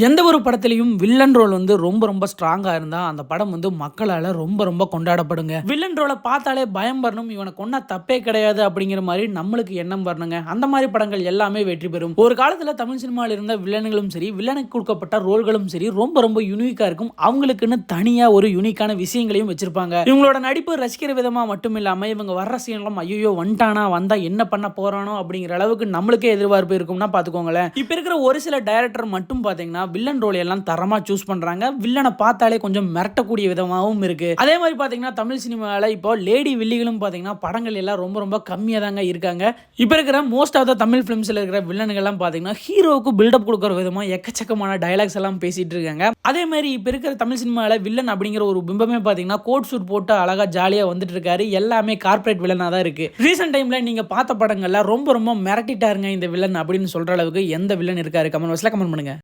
எந்த ஒரு படத்திலையும் villain role வந்து ரொம்ப ரொம்ப ஸ்ட்ராங்கா இருந்தா அந்த படம் வந்து மக்களால ரொம்ப ரொம்ப கொண்டாடப்படுங்க. வில்லன் ரோலை பார்த்தாலே பயம் வரணும், இவனை கொன்னா தப்பே கிடையாது அப்படிங்கிற மாதிரி நம்மளுக்கு எண்ணம் வரணுங்க. அந்த மாதிரி படங்கள் எல்லாமே வெற்றி பெறும். ஒரு காலத்துல தமிழ் சினிமாவில் இருந்த வில்லன்களும் சரி, வில்லனுக்கு கொடுக்கப்பட்ட ரோல்களும் சரி ரொம்ப ரொம்ப யூனிக்கா இருக்கும். அவங்களுக்குன்னு தனியா ஒரு யூனிக்கான விஷயங்களையும் வச்சிருப்பாங்க. இவங்களோட நடிப்பு ரசிக்கிற விதமா மட்டும் இல்லாம இவங்க வர்ற சீன்லாம் ஐயோ வந்துட்டானா, வந்தா என்ன பண்ண போறானோ அப்படிங்கிற அளவுக்கு நம்மளுக்கே எதிர்பார்ப்பு இருக்கும்னா பாத்துக்கோங்களேன். இப்ப இருக்கிற ஒரு சில டைரக்டர் மட்டும் பாத்தீங்கன்னா வில்லன் ரோல் எல்லாம் தரமா சூஸ் பண்றாங்க. வில்லனை பார்த்தாலே கொஞ்சம் மிரட்டக்கூடிய விதமாகவும் இருக்கு. அதே மாதிரி பாத்தீங்கன்னா தமிழ் சினிமாவில் இப்போ லேடி வில்லிகளும் பாத்தீங்கன்னா படங்கள் எல்லாம் ரொம்ப ரொம்ப கம்மியா தாங்க இருக்காங்க. இப்ப இருக்கிற மோஸ்ட் ஆஃப் த தமிழ் பிலிம்ஸ்ல இருக்கிற வில்லன்கள் எல்லாம் பாத்தீங்கன்னா ஹீரோவுக்கு பில்டப் கொடுக்குற விதமா எக்கச்சக்கமான டயலாக்ஸ் எல்லாம் பேசிட்டு இருக்காங்க. அதே மாதிரி இப்ப இருக்கிற தமிழ் சினிமாவில் வில்லன் அப்படிங்கிற ஒரு பிம்பமே பாத்தீங்கன்னா கோட் சூட் போட்டு அழகா ஜாலியா வந்துட்டு இருக்காரு. எல்லாமே கார்பரேட் வில்லனா தான் இருக்கு. ரீசெண்ட் டைம்ல நீங்க பார்த்த படங்கள்ல ரொம்ப ரொம்ப மிரட்டிட்டாருங்க இந்த வில்லன் அப்படின்னு சொல்ற அளவுக்கு எந்த வில்லன் இருக்காரு? கமெண்ட் பாக்ஸ்ல கமெண்ட் பண்ணுங்க.